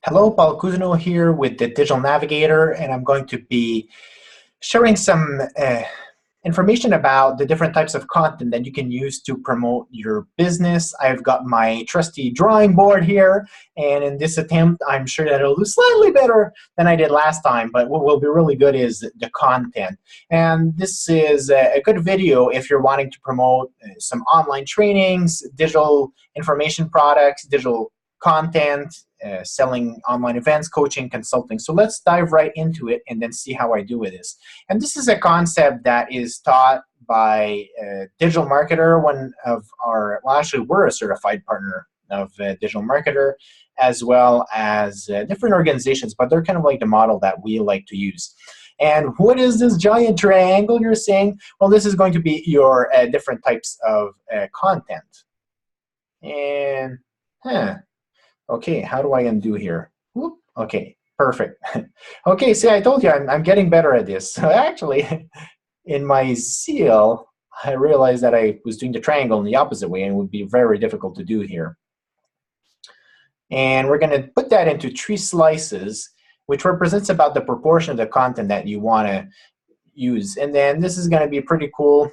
Hello, Paul Kuzno here with the Digital Navigator, and I'm going to be sharing some information about the different types of content that you can use to promote your business. I've got my trusty drawing board here, and in this attempt, I'm sure that it'll do slightly better than I did last time, but what will be really good is the content. And this is a good video if you're wanting to promote some online trainings, digital information products, digital content, selling online events, coaching, consulting. So let's dive right into it and then see how I do with this. And this is a concept that is taught by a digital marketer, actually we're a certified partner of digital marketer, as well as different organizations, but they're kind of like the model that we like to use. And what is this giant triangle you're saying? Well, this is going to be your different types of content. And, okay, how do I undo here? Whoop. Okay, perfect. Okay, see, I told you I'm getting better at this. So actually, in my seal, I realized that I was doing the triangle in the opposite way, and it would be very difficult to do here. And we're going to put that into 3 slices, which represents about the proportion of the content that you want to use. And then this is going to be pretty cool.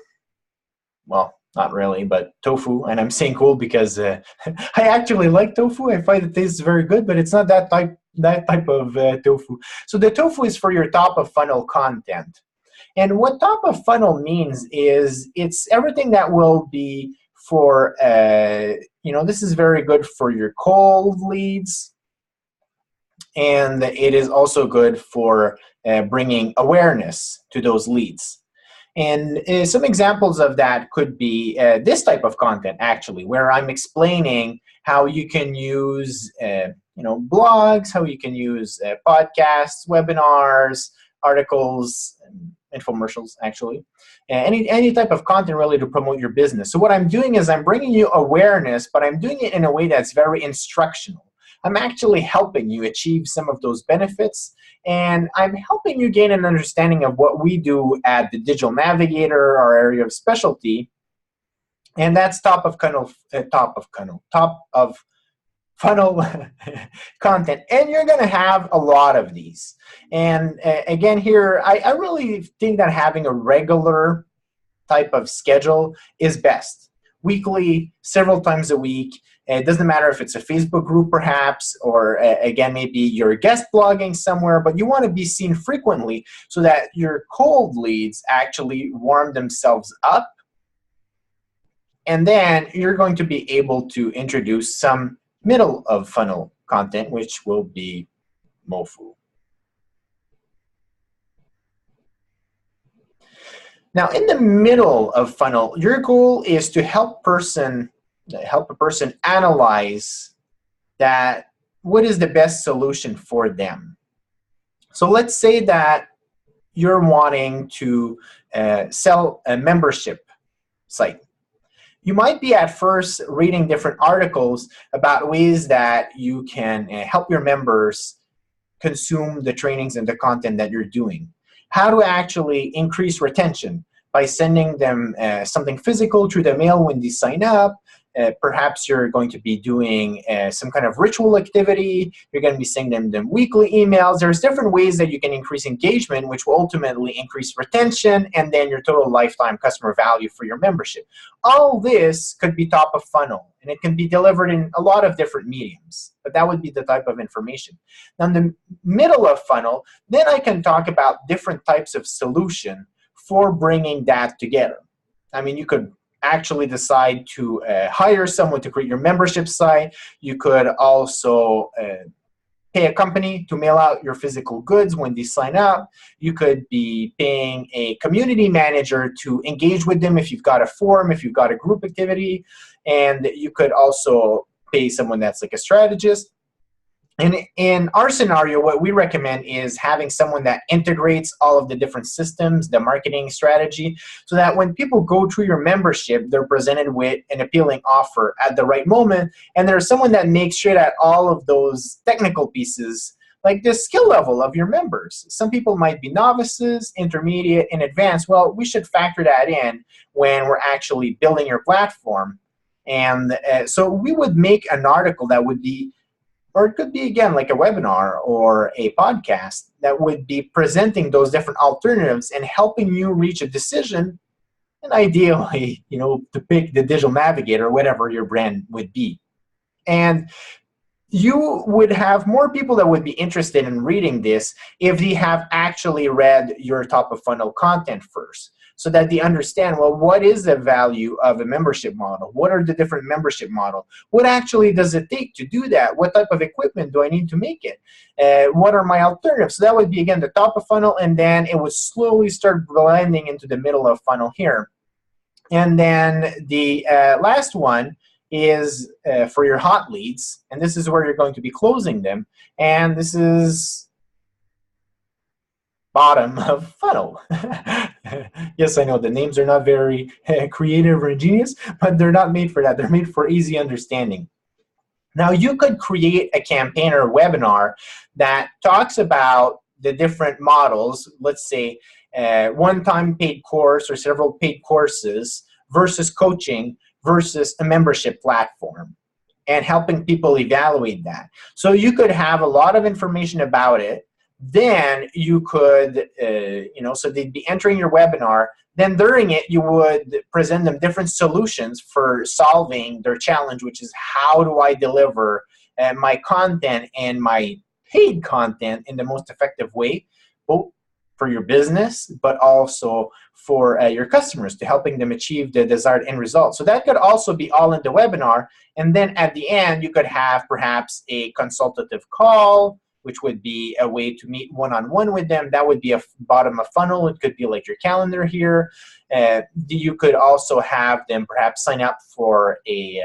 Well, not really, but tofu. And I'm saying cool because I actually like tofu. I find it tastes very good, but it's not that type of tofu. So the tofu is for your top of funnel content. And what top of funnel means is it's everything that will be for, this is very good for your cold leads. And it is also good for bringing awareness to those leads. And some examples of that could be this type of content, actually, where I'm explaining how you can use blogs, how you can use podcasts, webinars, articles, infomercials, actually. Any type of content really to promote your business. So what I'm doing is I'm bringing you awareness, but I'm doing it in a way that's very instructional. I'm actually helping you achieve some of those benefits, and I'm helping you gain an understanding of what we do at the Digital Navigator, our area of specialty, and that's top of funnel content. And you're going to have a lot of these. And again, here, I really think that having a regular type of schedule is best. Weekly, several times a week. It doesn't matter if it's a Facebook group, perhaps, or again, maybe you're guest blogging somewhere, but you want to be seen frequently so that your cold leads actually warm themselves up. And then you're going to be able to introduce some middle of funnel content, which will be MOFU. Now, in the middle of funnel, your goal is to help a person analyze that what is the best solution for them. So let's say that you're wanting to sell a membership site. You might be at first reading different articles about ways that you can help your members consume the trainings and the content that you're doing. How to actually increase retention by sending them something physical through the mail when they sign up. Perhaps you're going to be doing some kind of ritual activity. You're going to be sending them weekly emails. There's different ways that you can increase engagement, which will ultimately increase retention and then your total lifetime customer value for your membership. All this could be top of funnel, and it can be delivered in a lot of different mediums, but that would be the type of information. Now, in the middle of funnel, then I can talk about different types of solution for bringing that together. I mean, you could actually decide to hire someone to create your membership site. You could also pay a company to mail out your physical goods when they sign up. You could be paying a community manager to engage with them if you've got a forum, if you've got a group activity. And you could also pay someone that's like a strategist. And in our scenario, what we recommend is having someone that integrates all of the different systems, the marketing strategy, so that when people go through your membership, they're presented with an appealing offer at the right moment. And there's someone that makes sure that all of those technical pieces, like the skill level of your members. Some people might be novices, intermediate, and advanced. Well, we should factor that in when we're actually building your platform. And so we would make an article that would be or it could be, again, like a webinar or a podcast that would be presenting those different alternatives and helping you reach a decision, and ideally, to pick the digital navigator, whatever your brand would be. And you would have more people that would be interested in reading this if they have actually read your top of funnel content first, so that they understand, well, what is the value of a membership model? What are the different membership models? What actually does it take to do that? What type of equipment do I need to make it? What are my alternatives? So that would be, again, the top of funnel, and then it would slowly start blending into the middle of funnel here. And then the last one is for your hot leads, and this is where you're going to be closing them, and this is bottom of funnel. Yes, I know the names are not very creative or ingenious, but they're not made for that. They're made for easy understanding. Now, you could create a campaign or a webinar that talks about the different models, let's say one-time paid course or several paid courses versus coaching versus a membership platform, and helping people evaluate that. So you could have a lot of information about it. Then you could, so they'd be entering your webinar. Then during it, you would present them different solutions for solving their challenge, which is, how do I deliver my content and my paid content in the most effective way, both for your business, but also for your customers, to helping them achieve the desired end result. So that could also be all in the webinar. And then at the end, you could have perhaps a consultative call, which would be a way to meet one-on-one with them. That would be a bottom of funnel. It could be like your calendar here. You could also have them perhaps sign up for a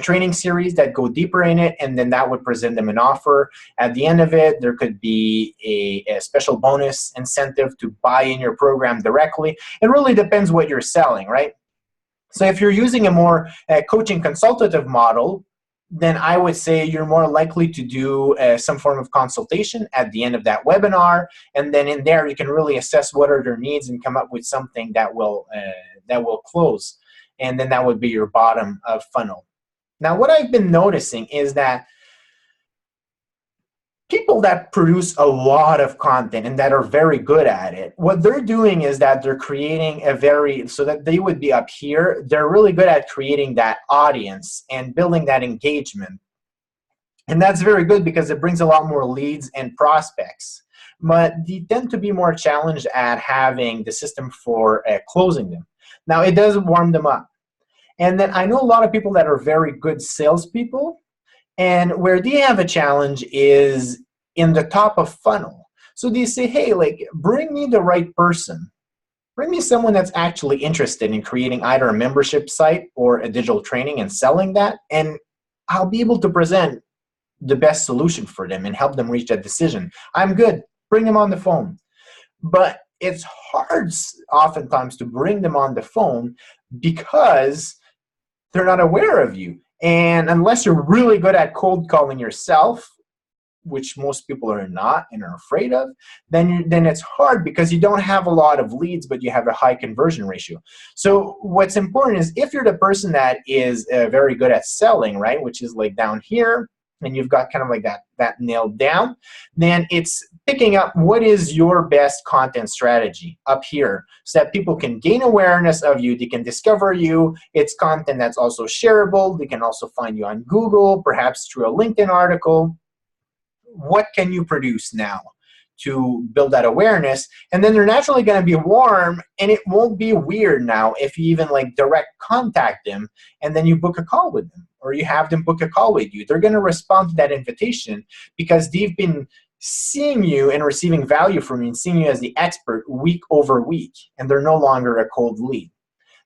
training series that go deeper in it, and then that would present them an offer. At the end of it, there could be a special bonus incentive to buy in your program directly. It really depends what you're selling, right? So if you're using a more coaching consultative model, then I would say you're more likely to do some form of consultation at the end of that webinar, and then in there you can really assess what are their needs and come up with something that will close, and then that would be your bottom of funnel. Now, what I've been noticing is that people that produce a lot of content and that are very good at it, what they're doing is that they're creating so that they would be up here, they're really good at creating that audience and building that engagement. And that's very good because it brings a lot more leads and prospects. But they tend to be more challenged at having the system for closing them. Now, it does warm them up. And then I know a lot of people that are very good salespeople, and where they have a challenge is in the top of funnel. So they say, hey, like, bring me the right person. Bring me someone that's actually interested in creating either a membership site or a digital training and selling that, and I'll be able to present the best solution for them and help them reach that decision. I'm good. Bring them on the phone. But it's hard oftentimes to bring them on the phone because they're not aware of you. And unless you're really good at cold calling yourself, which most people are not and are afraid of, then it's hard because you don't have a lot of leads, but you have a high conversion ratio. So what's important is if you're the person that is very good at selling, right, which is like down here, and you've got kind of like that nailed down, then it's picking up what is your best content strategy up here so that people can gain awareness of you, they can discover you. It's content that's also shareable. They can also find you on Google, perhaps through a LinkedIn article. What can you produce now to build that awareness? And then they're naturally going to be warm, and it won't be weird now if you even like direct contact them and then you book a call with them, or you have them book a call with you. They're going to respond to that invitation because they've been seeing you and receiving value from you and seeing you as the expert week over week, and they're no longer a cold lead.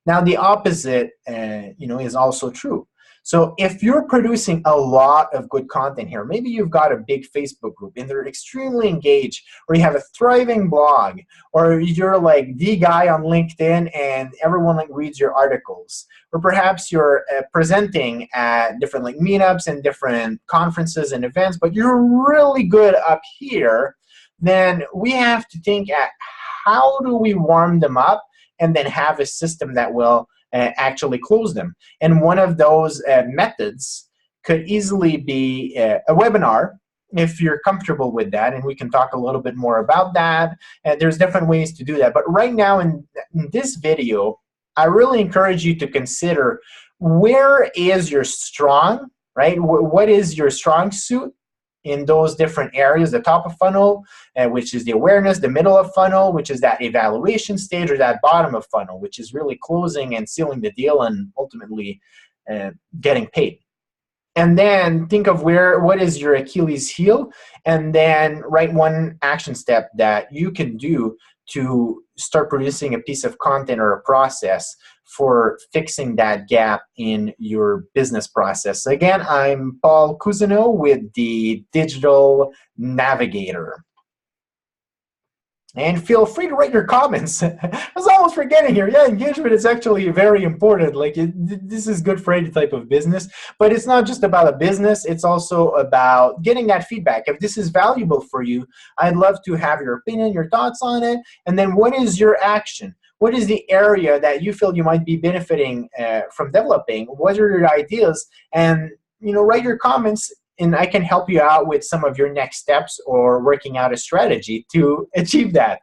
Now, the opposite is also true. So if you're producing a lot of good content here, maybe you've got a big Facebook group and they're extremely engaged, or you have a thriving blog, or you're like the guy on LinkedIn and everyone like reads your articles, or perhaps you're presenting at different like meetups and different conferences and events, but you're really good up here, then we have to think at how do we warm them up and then have a system that will actually close them. And one of those methods could easily be a webinar if you're comfortable with that, and we can talk a little bit more about that. And there's different ways to do that. But right now in this video, I really encourage you to consider where is your strong, right? What is your strong suit in those different areas? The top of funnel, which is the awareness, the middle of funnel, which is that evaluation stage, or that bottom of funnel, which is really closing and sealing the deal and ultimately getting paid. And then think of what is your Achilles heel, and then write one action step that you can do to start producing a piece of content or a process for fixing that gap in your business process. Again, I'm Paul Cousineau with the Digital Navigator. And feel free to write your comments. I was almost forgetting here. Yeah, engagement is actually very important. Like this is good for any type of business, but it's not just about a business. It's also about getting that feedback. If this is valuable for you, I'd love to have your opinion, your thoughts on it. And then what is your action? What is the area that you feel you might be benefiting from developing? What are your ideas? And write your comments, and I can help you out with some of your next steps or working out a strategy to achieve that.